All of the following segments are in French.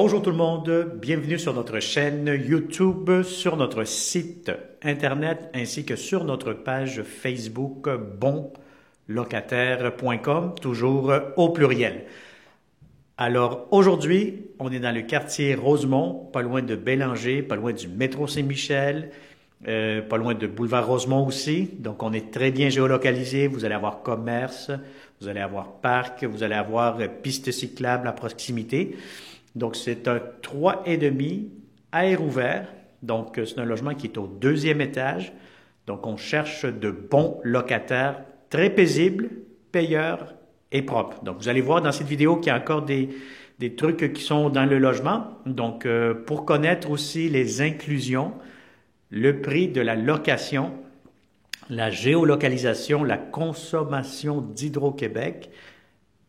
Bonjour tout le monde, bienvenue sur notre chaîne YouTube, sur notre site internet ainsi que sur notre page Facebook bonlocataire.com, toujours au pluriel. Alors aujourd'hui, on est dans le quartier Rosemont, pas loin de Bélanger, pas loin du métro Saint-Michel, pas loin de boulevard Rosemont aussi. Donc on est très bien géolocalisé, vous allez avoir commerce, vous allez avoir parc, vous allez avoir piste cyclable à proximité. Donc, c'est un 3,5 air ouvert. Donc, c'est un logement qui est au 2e étage. Donc, on cherche de bons locataires très paisibles, payeurs et propres. Donc, vous allez voir dans cette vidéo qu'il y a encore des trucs qui sont dans le logement. Donc, pour connaître aussi les inclusions, le prix de la location, la géolocalisation, la consommation d'Hydro-Québec,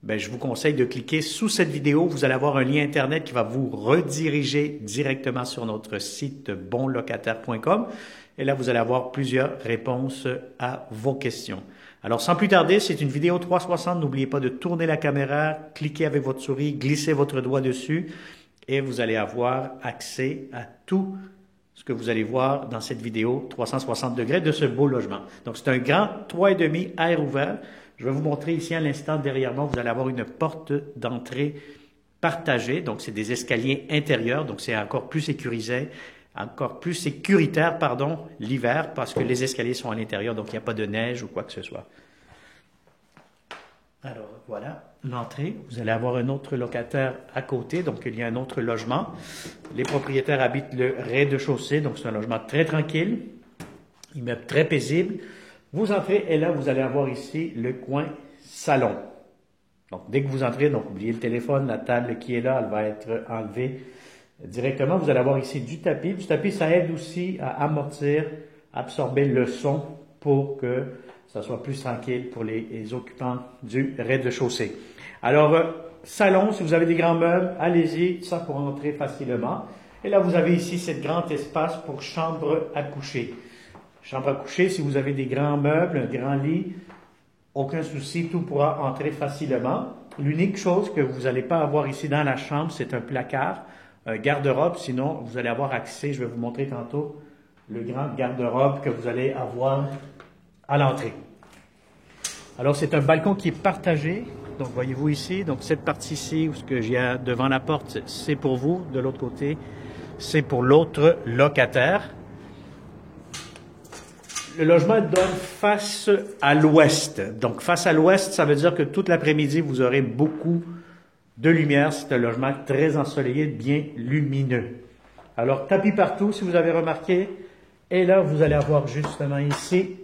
ben, je vous conseille de cliquer sous cette vidéo. Vous allez avoir un lien Internet qui va vous rediriger directement sur notre site bonlocataire.com. Et là, vous allez avoir plusieurs réponses à vos questions. Alors, sans plus tarder, c'est une vidéo 360. N'oubliez pas de tourner la caméra, cliquez avec votre souris, glissez votre doigt dessus et vous allez avoir accès à tout ce que vous allez voir dans cette vidéo 360 degrés de ce beau logement. Donc, c'est un grand 3,5 air ouvert. Je vais vous montrer ici à l'instant derrière moi, vous allez avoir une porte d'entrée partagée. Donc, c'est des escaliers intérieurs. Donc, c'est encore plus sécurisé, encore plus sécuritaire, pardon, l'hiver parce que les escaliers sont à l'intérieur. Donc, il n'y a pas de neige ou quoi que ce soit. Alors, voilà l'entrée. Vous allez avoir un autre locataire à côté. Donc, il y a un autre logement. Les propriétaires habitent le rez-de-chaussée. Donc, c'est un logement très tranquille, immeuble très paisible. Vous entrez et là, vous allez avoir ici le coin salon. Donc, dès que vous entrez, donc oubliez le téléphone, la table qui est là, elle va être enlevée directement. Vous allez avoir ici du tapis. Du tapis, ça aide aussi à amortir, absorber le son pour que ça soit plus tranquille pour les occupants du rez-de-chaussée. Alors, salon, si vous avez des grands meubles, allez-y, ça pour entrer facilement. Et là, vous avez ici cet grand espace pour chambre à coucher. Chambre à coucher, si vous avez des grands meubles, un grand lit, aucun souci, tout pourra entrer facilement. L'unique chose que vous n'allez pas avoir ici dans la chambre, c'est un placard, un garde-robe. Sinon, vous allez avoir accès, je vais vous montrer tantôt, le grand garde-robe que vous allez avoir à l'entrée. Alors, c'est un balcon qui est partagé. Donc, voyez-vous ici, donc cette partie-ci, où ce que j'ai devant la porte, c'est pour vous. De l'autre côté, c'est pour l'autre locataire. Le logement donne face à l'ouest. Donc, face à l'ouest, ça veut dire que toute l'après-midi, vous aurez beaucoup de lumière. C'est un logement très ensoleillé, bien lumineux. Alors, tapis partout, si vous avez remarqué. Et là, vous allez avoir justement ici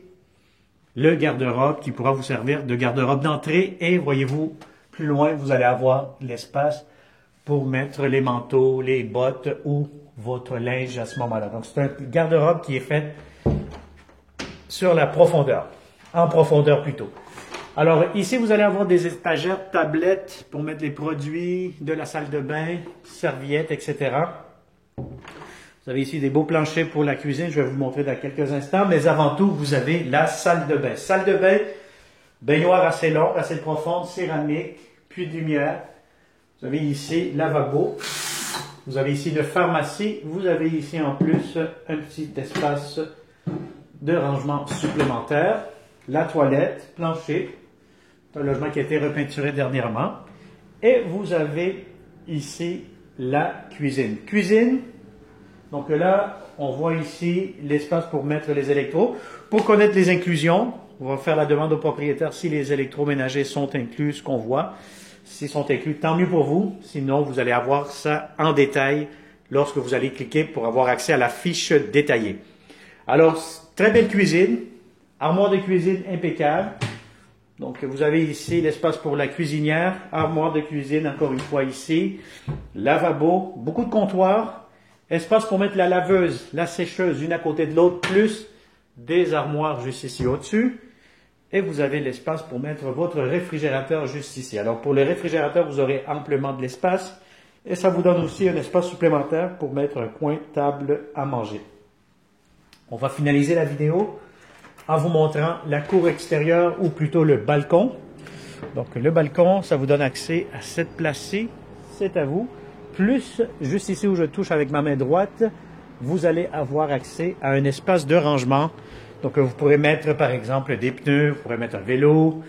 le garde-robe qui pourra vous servir de garde-robe d'entrée. Et voyez-vous, plus loin, vous allez avoir l'espace pour mettre les manteaux, les bottes ou votre linge à ce moment-là. Donc, c'est un garde-robe qui est fait sur la profondeur, en profondeur plutôt. Alors ici, vous allez avoir des étagères, tablettes pour mettre les produits de la salle de bain, serviettes, etc. Vous avez ici des beaux planchers pour la cuisine, je vais vous montrer dans quelques instants, mais avant tout, vous avez la salle de bain. Salle de bain, baignoire assez longue, assez profonde, céramique, puits de lumière. Vous avez ici lavabo, vous avez ici une pharmacie, vous avez ici en plus un petit espace de rangement supplémentaire, la toilette, plancher, un logement qui a été repeinturé dernièrement, et vous avez ici la cuisine. Cuisine, donc là, on voit ici l'espace pour mettre les électros. Pour connaître les inclusions, on va faire la demande au propriétaire si les électroménagers sont inclus, ce qu'on voit. S'ils sont inclus, tant mieux pour vous, sinon vous allez avoir ça en détail lorsque vous allez cliquer pour avoir accès à la fiche détaillée. Alors, très belle cuisine, armoire de cuisine impeccable. Donc, vous avez ici l'espace pour la cuisinière, armoire de cuisine, encore une fois ici, lavabo, beaucoup de comptoirs, espace pour mettre la laveuse, la sécheuse, une à côté de l'autre, plus des armoires juste ici au-dessus. Et vous avez l'espace pour mettre votre réfrigérateur juste ici. Alors, pour le réfrigérateur, vous aurez amplement de l'espace. Et ça vous donne aussi un espace supplémentaire pour mettre un coin table à manger. On va finaliser la vidéo en vous montrant la cour extérieure ou plutôt le balcon. Donc le balcon, ça vous donne accès à cette place-ci, c'est à vous. plus, juste ici où je touche avec ma main droite, vous allez avoir accès à un espace de rangement. Donc, vous pourrez mettre, par exemple, des pneus, vous pourrez mettre un vélo,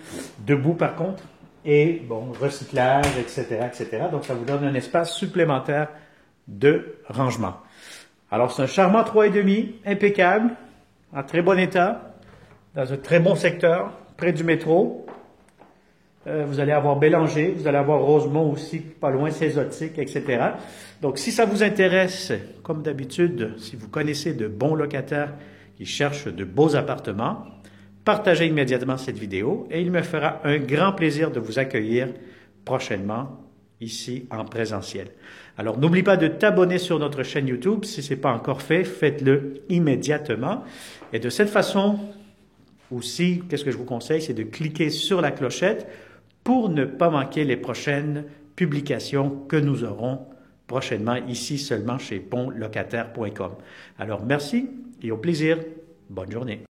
debout par contre, et bon, recyclage, etc., etc. Donc, ça vous donne un espace supplémentaire de rangement. Alors, c'est un charmant 3,5, impeccable, en très bon état, dans un très bon secteur, près du métro. Vous allez avoir Bélanger, vous allez avoir Rosemont aussi, pas loin, Sézotique, etc. Donc, si ça vous intéresse, comme d'habitude, si vous connaissez de bons locataires qui cherchent de beaux appartements, partagez immédiatement cette vidéo et il me fera un grand plaisir de vous accueillir prochainement ici en présentiel. Alors, n'oublie pas de t'abonner sur notre chaîne YouTube. Si ce n'est pas encore fait, faites-le immédiatement. Et de cette façon, aussi, qu'est-ce que je vous conseille, c'est de cliquer sur la clochette pour ne pas manquer les prochaines publications que nous aurons prochainement ici seulement chez ponlocataire.com. Alors, merci et au plaisir. Bonne journée.